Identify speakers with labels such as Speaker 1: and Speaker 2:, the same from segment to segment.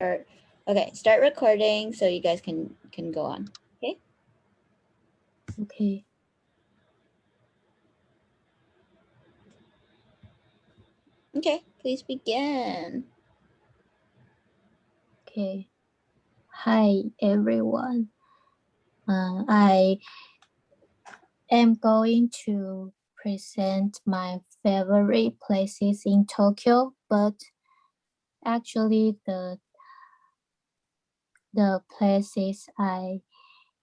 Speaker 1: Start recording so you guys can go on. Okay.
Speaker 2: Okay.
Speaker 1: Okay, please begin.
Speaker 2: Okay. Hi everyone. I am going to present my favorite places in Tokyo, but actually the places I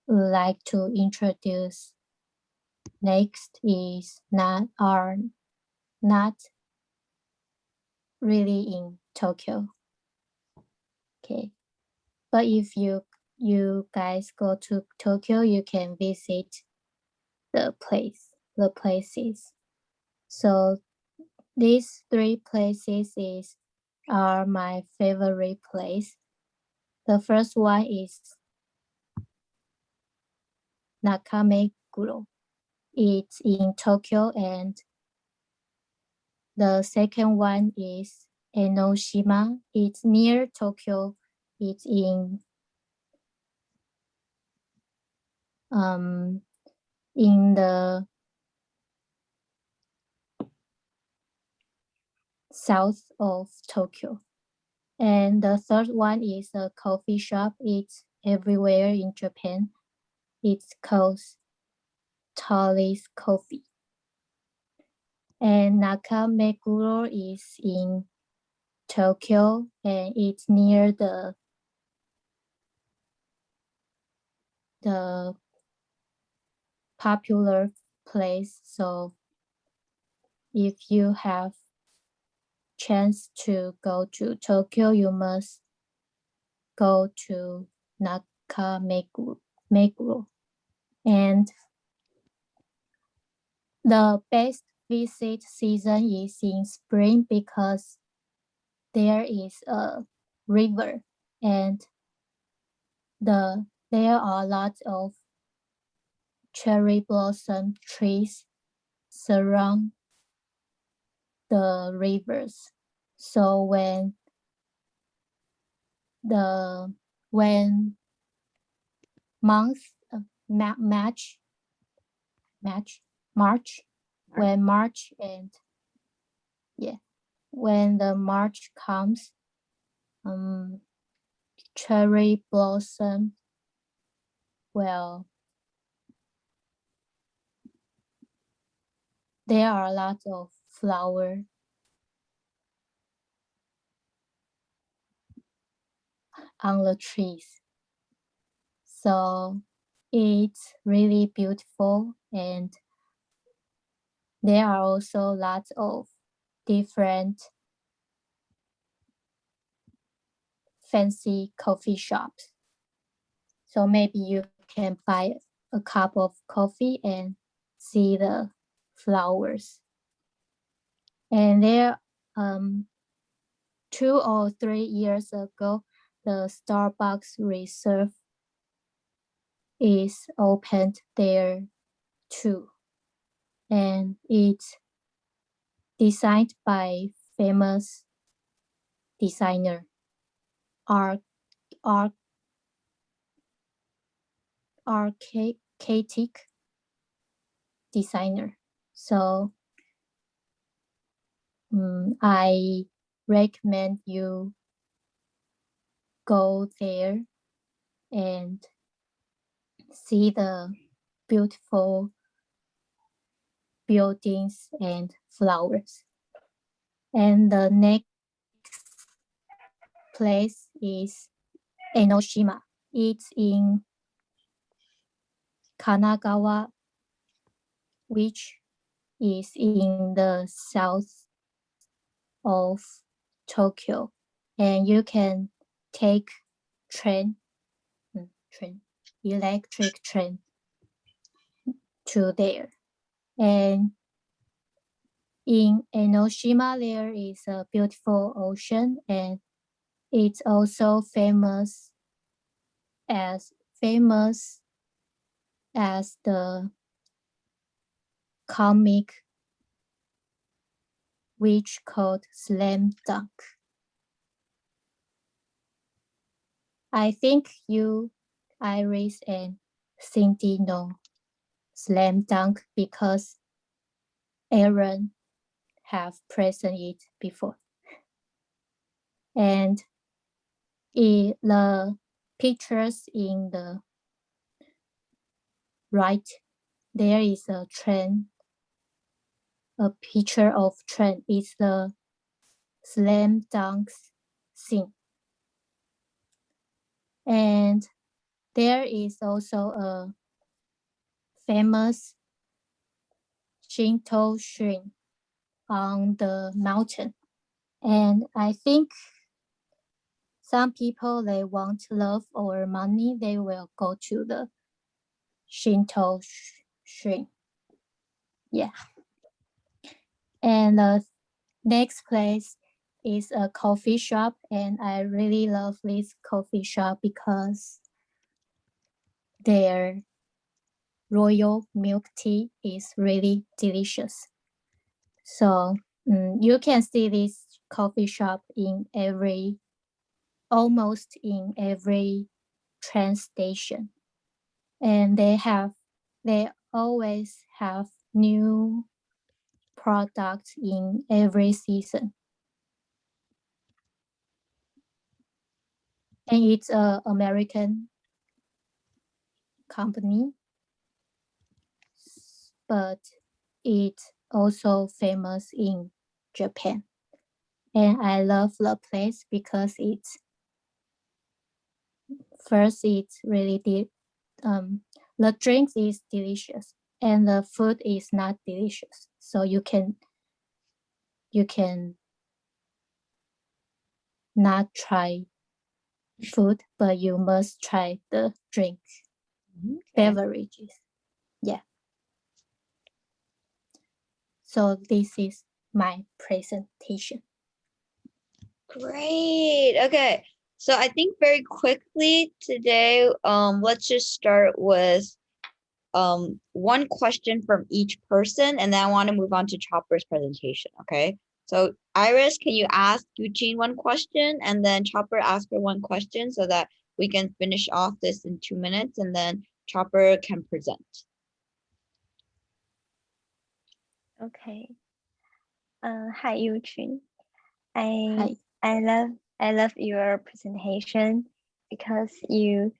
Speaker 2: would like to introduce next are not really in Tokyo. Okay. But if you guys go to Tokyo, you can visit the places. So these three places are my favorite place. The first one is Nakameguro. It's in Tokyo, and the second one is Enoshima. It's near Tokyo. It's in the south of Tokyo. And the third one is a coffee shop. It's everywhere in Japan. It's called Taiwanese Coffee. And Nakameguro is in Tokyo, and it's near the popular place. So if you have chance to go to Tokyo, you must go to Nakameguro. And the best visit season is in spring because there is a river and there are lots of cherry blossom trees surround the rivers. So when March, when the March comes, cherry blossom there are lots of flowers on the trees. So it's really beautiful, and there are also lots of different fancy coffee shops. So maybe you can buy a cup of coffee and see the flowers. And there, 2 or 3 years ago, the Starbucks Reserve is opened there too. And it's designed by famous designer, archaic designer. So I recommend you go there and see the beautiful buildings and flowers. And the next place is Enoshima. It's in Kanagawa, which is in the south of Tokyo. And you can take electric train to there. And in Enoshima, there is a beautiful ocean, and it's also famous as the comic which called Slam Dunk. I think you, Iris, and Cindy know slam dunk because Aaron have present it before. And the pictures in the right, there is a train, a picture of train. It's the slam dunk scene. And there is also a famous Shinto shrine on the mountain. And I think some people, they want love or money, they will go to the Shinto shrine. Yeah. And the next place is a coffee shop, and I really love this coffee shop because their royal milk tea is really delicious. So you can see this coffee shop in almost in every train station. And they always have new products in every season. And it's an American company, but it's also famous in Japan. And I love the place because it's really the drink is delicious and the food is not delicious. So you can not try food, but you must try the drink, beverages. Yeah. So this is my presentation.
Speaker 1: Great. Okay. So I think very quickly today, let's just start with one question from each person, and then I want to move on to Chopper's presentation. Okay. So Iris, can you ask Yuching one question, and then Chopper ask her one question so that we can finish off this in 2 minutes, and then Chopper can present.
Speaker 3: Okay. Hi, Yuching.
Speaker 2: Hi.
Speaker 3: I love your presentation because you,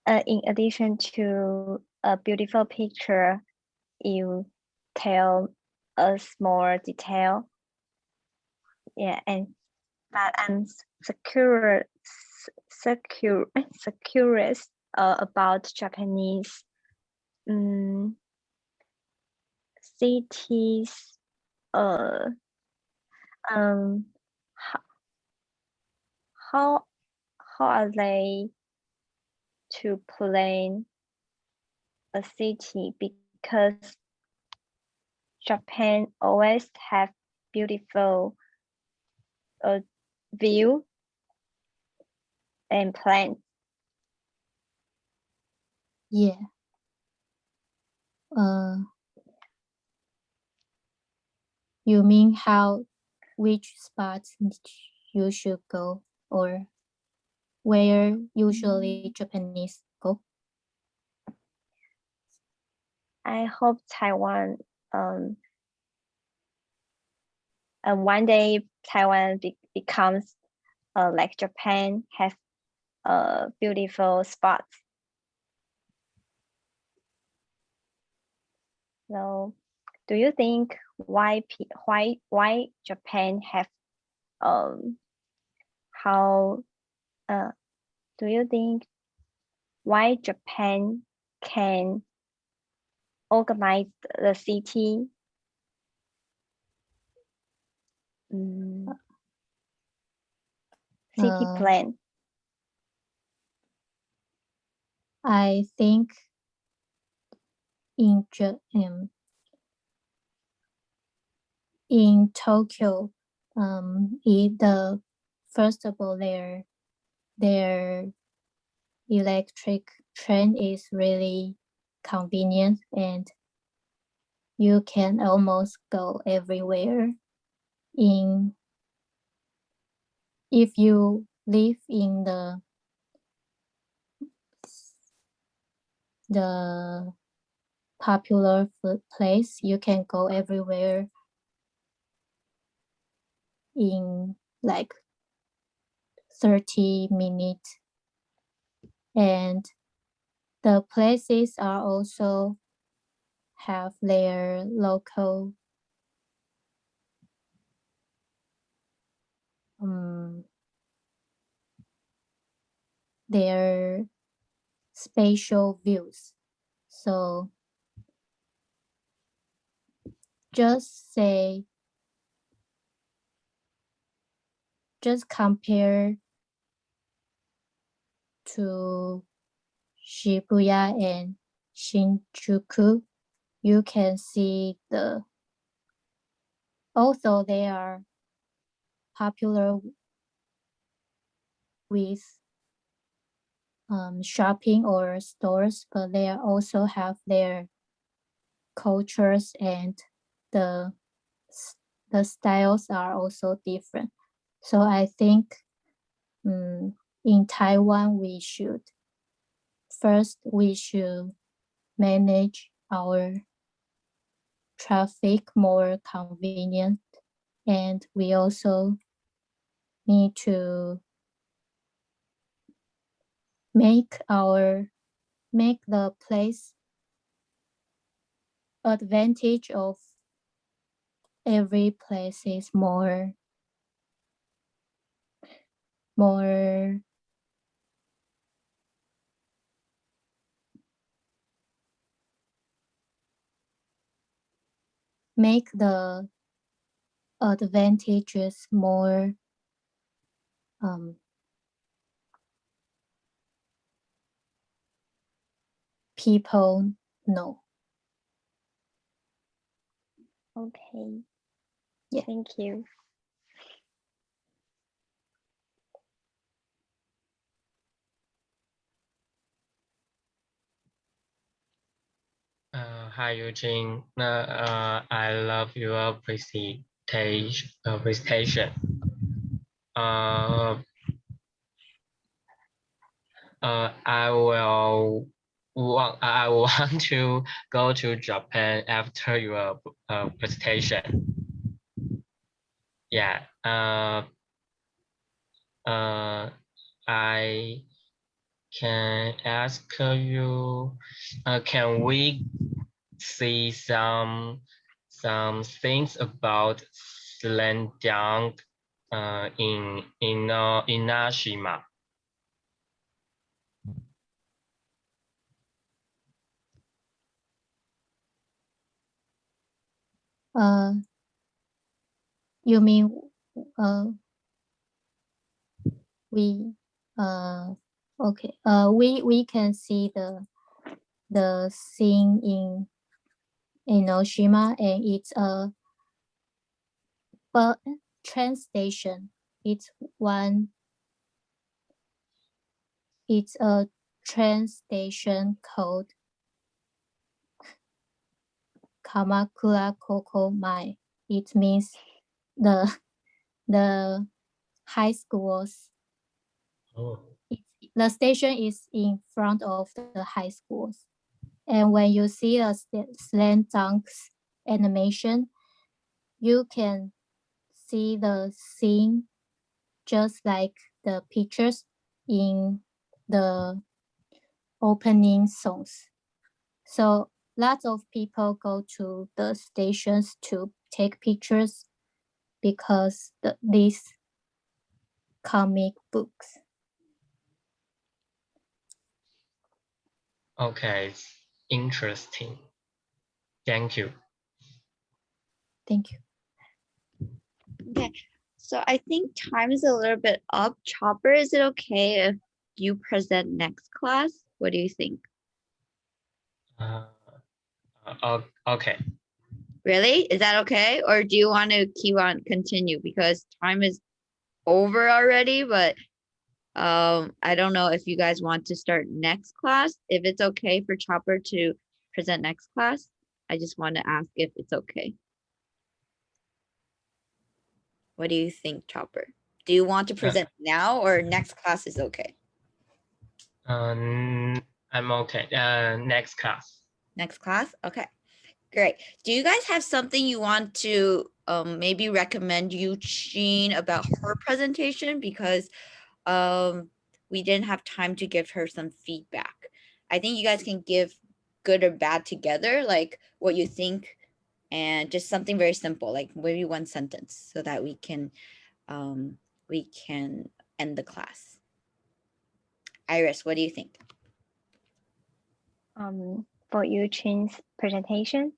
Speaker 3: in addition to a beautiful picture, you tell us more detail. Yeah, but I'm curious about Japanese cities. How are they to plan a city? Because Japan always have beautiful view and plan.
Speaker 2: Yeah. You mean which spots you should go, or where usually Japanese go?
Speaker 3: I hope Taiwan, one day Taiwan becomes like Japan, have beautiful spots. So, do you think why Japan have do you think why Japan can organize the city? City plan.
Speaker 2: I think in Tokyo, first of all, their electric train is really convenient, and you can almost go everywhere. If you live in the the popular food place. You can go everywhere in like 30 minutes. And the places are also have their local their spatial views. So just compare to Shibuya and Shinjuku. You can see although they are popular with shopping or stores, but they also have their cultures, and the styles are also different. So I think in Taiwan, we should manage our traffic more convenient, and we also need to make the place advantage of every place is more make the advantages more people know.
Speaker 3: Okay.
Speaker 2: Yeah.
Speaker 3: Thank you.
Speaker 4: Hi Yuching. I love your presentation. I want to go to Japan after your presentation. Yeah. I can ask you, can we see some things about Selendang in Inashima?
Speaker 2: You mean okay. We can see the scene in Enoshima, and it's a train station. It's a train station called Kamakura Koko Mai. It means the high schools.
Speaker 4: Oh.
Speaker 2: The station is in front of the high schools. And when you see a slam dunks animation, you can see the scene just like the pictures in the opening songs. So lots of people go to the stations to take pictures because these comic books.
Speaker 4: Okay, interesting. Thank you.
Speaker 2: Thank you.
Speaker 1: Okay, so I think time is a little bit up. Chopper, is it okay if you present next class? What do you think?
Speaker 4: Okay.
Speaker 1: Really? Is that okay? Or do you want to keep on continue because time is over already? But I don't know if you guys want to start next class. If it's okay for Chopper to present next class, I just want to ask if it's okay. What do you think, Chopper? Do you want to present now or next class is okay?
Speaker 4: I'm okay. Next class.
Speaker 1: Next class? Okay, great. Do you guys have something you want to maybe recommend Yuching about her presentation? Because we didn't have time to give her some feedback. I think you guys can give good or bad together, like what you think, and just something very simple, like maybe one sentence, so that we can end the class. Iris, what do you think?
Speaker 3: For Yuching's presentation,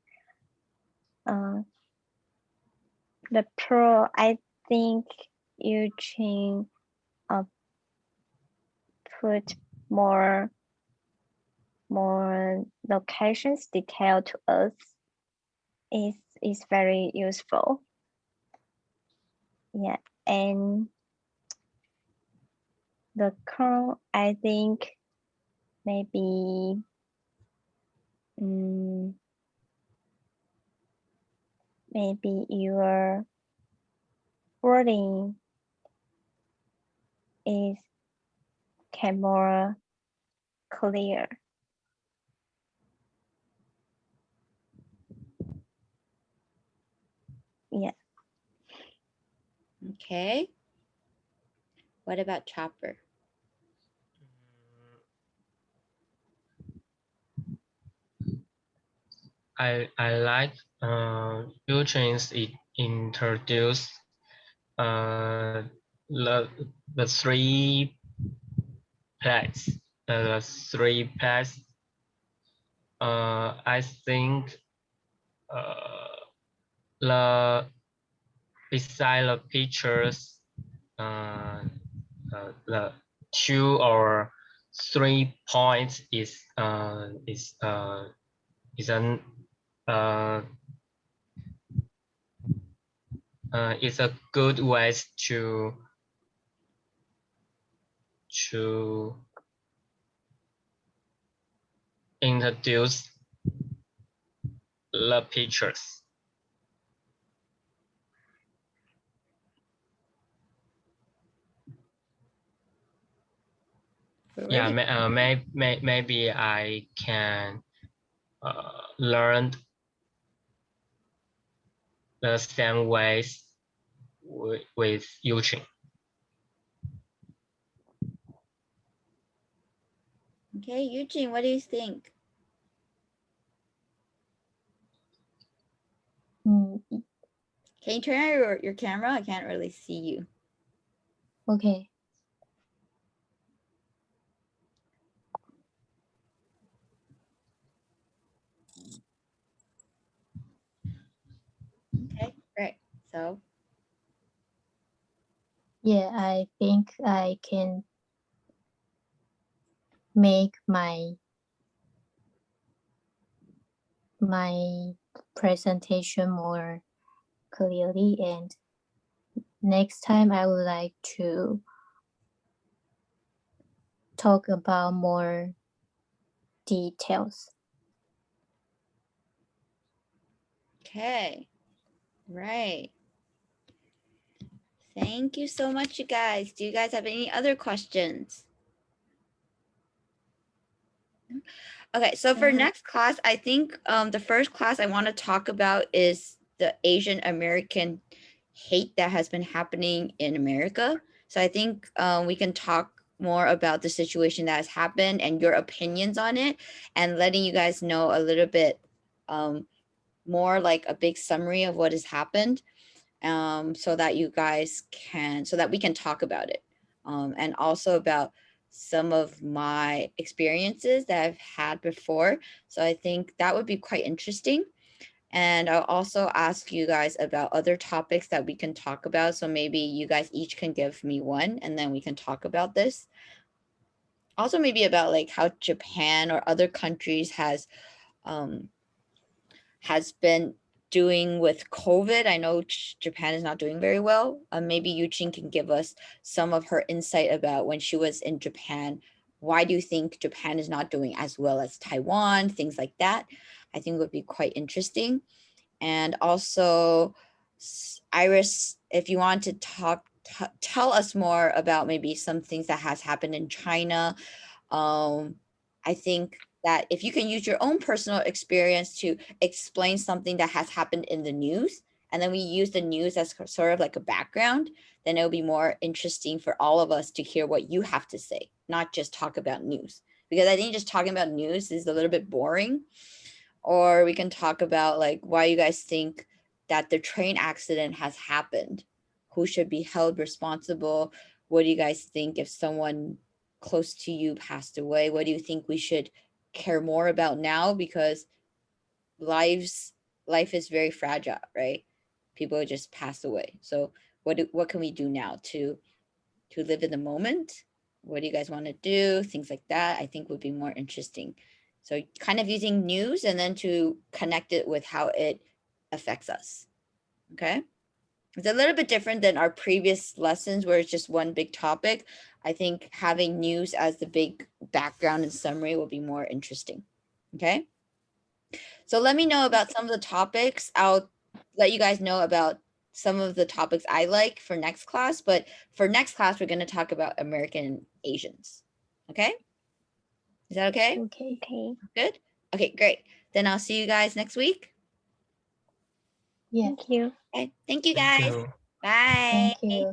Speaker 3: the pro, I think Yuching put more locations detail to us is very useful. Yeah, and the con, I think maybe maybe your wording can more clear. Yeah.
Speaker 1: Okay. What about Chopper?
Speaker 4: I like Yuching's introduce the three plates. The three plates. I think the beside the pictures, the 2 or 3 points is an it's a good way to introduce the pictures. Yeah, maybe I can learn the same ways with Yuching.
Speaker 1: Okay, Yuching, what do you think? Can you turn on your camera? I can't really see you.
Speaker 2: Okay.
Speaker 1: Okay, great. So
Speaker 2: Yeah, I think I can make my presentation more clearly, and next time I would like to talk about more details.
Speaker 1: okay, right. Thank you so much, you guys. Do you guys have any other questions? Okay, so for next class, I think the first class I want to talk about is the Asian American hate that has been happening in America. So I think we can talk more about the situation that has happened and your opinions on it, and letting you guys know a little bit more, like a big summary of what has happened, so that you guys can, so that we can talk about it, and also about some of my experiences that I've had before. So I think that would be quite interesting. And I'll also ask you guys about other topics that we can talk about. So maybe you guys each can give me one, and then we can talk about this. Also maybe about like how Japan or other countries has been doing with COVID. I know Japan is not doing very well. Maybe Yuching can give us some of her insight about when she was in Japan. Why do you think Japan is not doing as well as Taiwan? Things like that. I think would be quite interesting. And also, Iris, if you want to tell us more about maybe some things that has happened in China, I think that if you can use your own personal experience to explain something that has happened in the news, and then we use the news as sort of like a background, then it'll be more interesting for all of us to hear what you have to say, not just talk about news. Because I think just talking about news is a little bit boring. Or we can talk about like why you guys think that the train accident has happened. Who should be held responsible? What do you guys think if someone close to you passed away? What do you think we should care more about now? Because life is very fragile, right? People just pass away. So what can we do now to live in the moment? What do you guys want to do? Things like that I think would be more interesting. So kind of using news and then to connect it with how it affects us. Okay. It's a little bit different than our previous lessons where it's just one big topic. I think having news as the big background and summary will be more interesting. Okay. So let me know about some of the topics. I'll let you guys know about some of the topics I like for next class. But for next class, we're going to talk about American Asians. Okay. Is that okay?
Speaker 2: Okay.
Speaker 3: Okay.
Speaker 1: Good. Okay, great. Then I'll see you guys next week.
Speaker 2: Yeah.
Speaker 3: Thank you.
Speaker 1: Okay. Thank you
Speaker 4: Thank
Speaker 1: guys.
Speaker 4: you.
Speaker 1: Bye.
Speaker 2: Thank you.